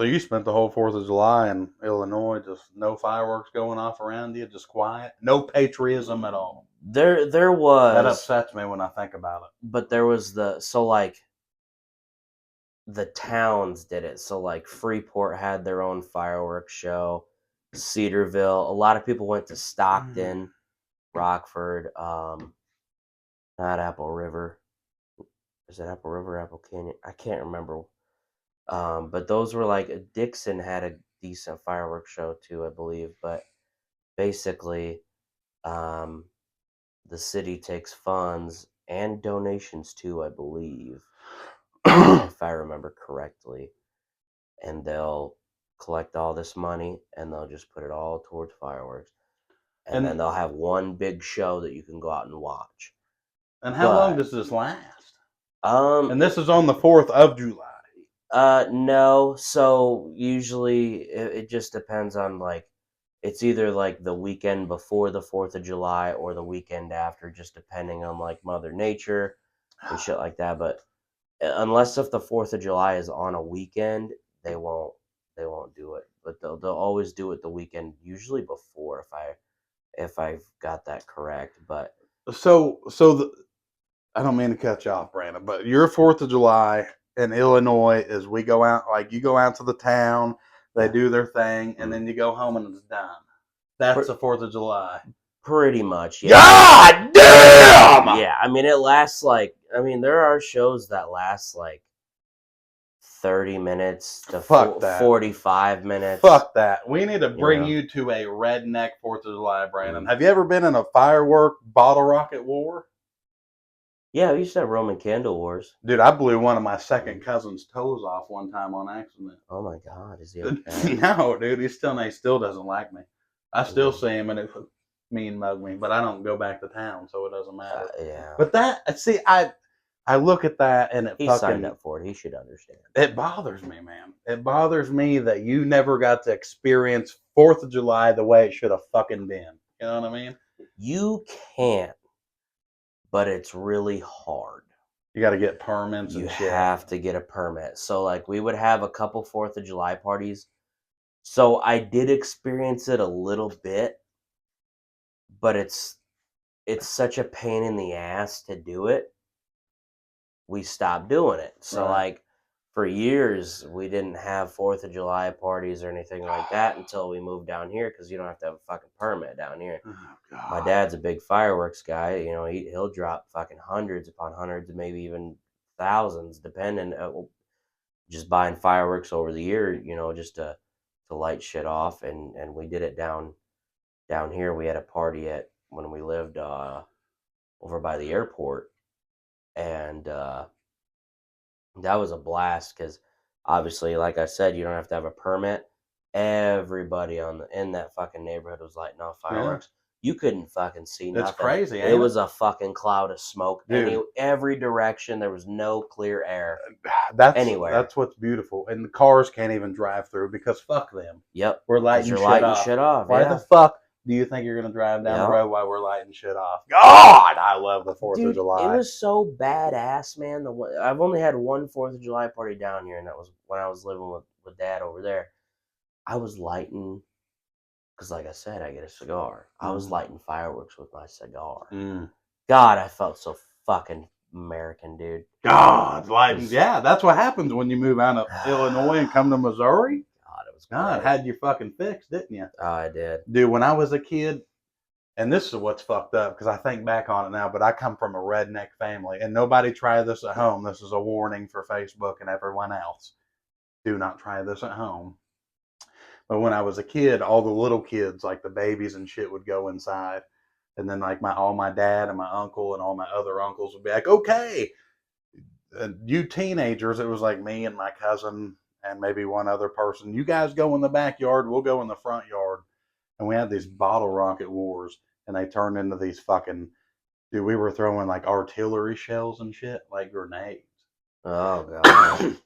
So you spent the whole 4th of July in Illinois, just no fireworks going off around you, just quiet, no patriotism at all. There That was, upsets me when I think about it. but there was like the towns did it. So like Freeport had their own fireworks show. Cedarville. A lot of people went to Stockton, Rockford, not Apple River. Is it Apple River, Apple Canyon? I can't remember. But those were like Dixon had a decent fireworks show too, I believe. But basically, um, the city takes funds and donations too, I believe, if I remember correctly, and they'll collect all this money and they'll just put it all towards fireworks, and then And they'll have one big show that you can go out and watch. and how long But does this last? um, And this is on the 4th of July. no. So usually it just depends on like it's either like the weekend before the 4th of July or the weekend after, just depending on like Mother Nature and shit like that. But unless if the 4th of July is on a weekend, they won't do it. But they'll always do it the weekend, usually before if I've got that correct. But So I don't mean to cut you off, Brandon, but your 4th of July in Illinois is we go out, like you go out to the town, they do their thing, and then you go home and it's done. That's the 4th of July. pretty much, yeah. God damn! Yeah, I mean, it lasts like, I mean, there are shows that last like 30 minutes to Fuck that. 45 minutes. Fuck that. We need to bring know. you to a redneck 4th of July, Brandon. Have you ever been in a firework bottle rocket war? Yeah, we used to have Roman candle wars. Dude, I blew one of my second cousin's toes off one time on accident. Oh my God, is he okay? No, dude, he still doesn't like me. I still see him and it mean mug me, but I don't go back to town, so it doesn't matter. Yeah. But that, see, I look at that and he signed up for it. He should understand. It bothers me, man. It bothers me that you never got to experience 4th of July the way it should have fucking been. You know what I mean? You can, but it's really hard. You got to get permits and You shit. have to get a permit. So, like, we would have a couple 4th of July parties. So, I did experience it a little bit, but it's such a pain in the ass to do it. We stopped doing it. So, Right. like, for years, we didn't have 4th of July parties or anything like that until we moved down here because you don't have to have a fucking permit down here. Oh, God. My dad's a big fireworks guy. You know, he'll drop fucking hundreds upon hundreds, maybe even thousands, depending. Just buying fireworks over the year, you know, just to light shit off. And we did it down here. We had a party at when we lived over by the airport, and that was a blast because obviously, like I said, you don't have to have a permit. Everybody in that fucking neighborhood was lighting off fireworks. You couldn't fucking see nothing. It's crazy. It was a fucking cloud of smoke. Dude. Every direction. There was no clear air anywhere. That's what's beautiful. And the cars can't even drive through because fuck them. Yep. We're lighting shit off. Why the fuck do you think you're going to drive down the road while we're lighting shit off? God, I love the 4th of July. It was so badass, man. I've only had one 4th of July party down here, and that was when I was living with Dad over there. I was lighting, because like I said, I get a cigar. I was lighting fireworks with my cigar. God, I felt so fucking American, dude. God, lighting. Yeah, that's what happens when you move out of Illinois and come to Missouri. God, it was God, had you fucking fixed, didn't you? Oh, I did. Dude, when I was a kid, and this is what's fucked up, because I think back on it now, but I come from a redneck family, and nobody try this at home. This is a warning for Facebook and everyone else. Do not try this at home. But when I was a kid, all the little kids, like the babies and shit, would go inside. And then like all my dad and my uncle and all my other uncles would be like, okay, you teenagers, it was like me and my cousin and maybe one other person. You guys go in the backyard, we'll go in the front yard. And we had these bottle rocket wars, and they turned into these fucking, dude, we were throwing like artillery shells and shit, like grenades. Oh, God.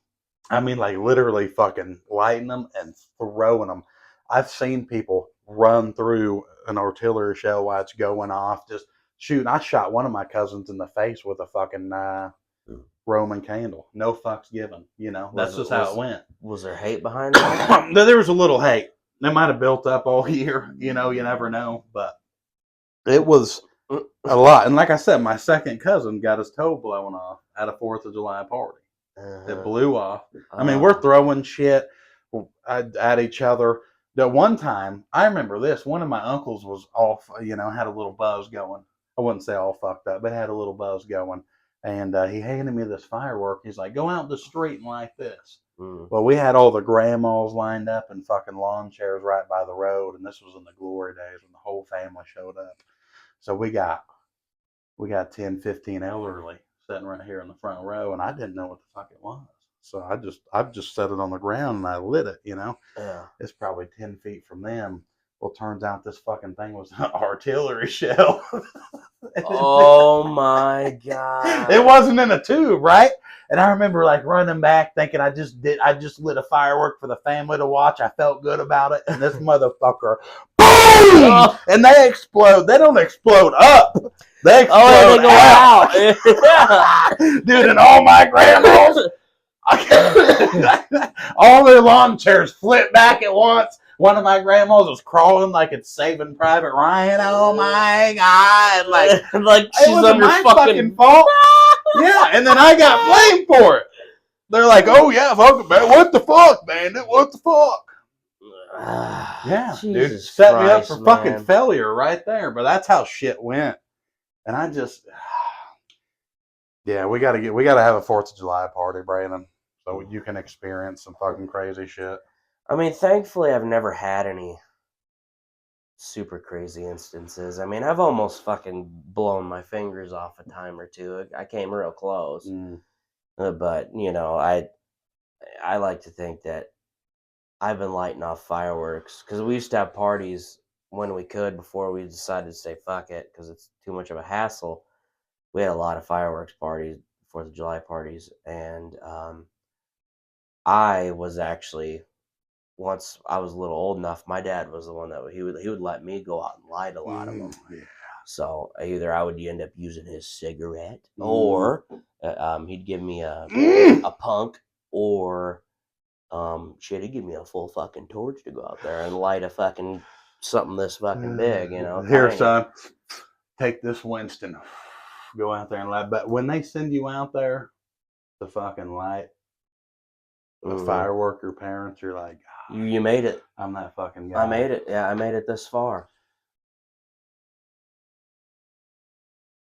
I mean, like literally fucking lighting them and throwing them. I've seen people run through an artillery shell while it's going off, just shooting. I shot one of my cousins in the face with a fucking Roman candle. No fucks given. You know, that's just how it went. Was there hate behind that? There was a little hate. They might have built up all year. You know, you never know. But it was a lot. And like I said, my second cousin got his toe blown off at a 4th of July party. It blew off. I mean, we're throwing shit at each other. The one time, I remember this, one of my uncles was off, you know, had a little buzz going. I wouldn't say all fucked up, but had a little buzz going. And he handed me this firework. He's like, go out in the street and light this. Well, we had all the grandmas lined up and fucking lawn chairs right by the road. And this was in the glory days when the whole family showed up. So we got 10, 15 elderly sitting right here in the front row, and I didn't know what the fuck it was. So I just set it on the ground and I lit it, you know. Yeah. It's probably 10 feet from them. Well, turns out this fucking thing was an artillery shell. Oh my God. It wasn't in a tube, right? And I remember like running back thinking I just lit a firework for the family to watch. I felt good about it. And this motherfucker, boom! And they explode. They don't explode up. They explode they go out. Dude, and all my grandmas, all their lawn chairs flipped back at once. One of my grandmas was crawling like it's Saving Private Ryan. Oh my God! Like she's it wasn't under my fucking fault. Yeah, and then I got blamed for it. They're like, "Oh yeah, fuck, man. What the fuck, bandit? What the fuck?" Yeah, Jesus dude, set me up Christ, for man. fucking failure right there. But that's how shit went. And I just, yeah, we gotta have a 4th of July party, Brandon, so you can experience some fucking crazy shit. I mean, thankfully, I've never had any super crazy instances. I mean, I've almost fucking blown my fingers off a time or two. I came real close. But, you know, I like to think that I've been lighting off fireworks because we used to have parties when we could before we decided to say fuck it because it's too much of a hassle. We had a lot of fireworks parties, 4th of July parties, and I was actually, once I was a little old enough, my dad was the one that he would let me go out and light a lot of them. Yeah. So either I would end up using his cigarette, or he'd give me a punk, or shit, he'd give me a full fucking torch to go out there and light a fucking something this fucking big, you know. Here, son, take this Winston. Go out there and light. But when they send you out there to fucking light a firework, your parents, you're like, you made it. I'm that fucking guy. I made it. Yeah, I made it this far.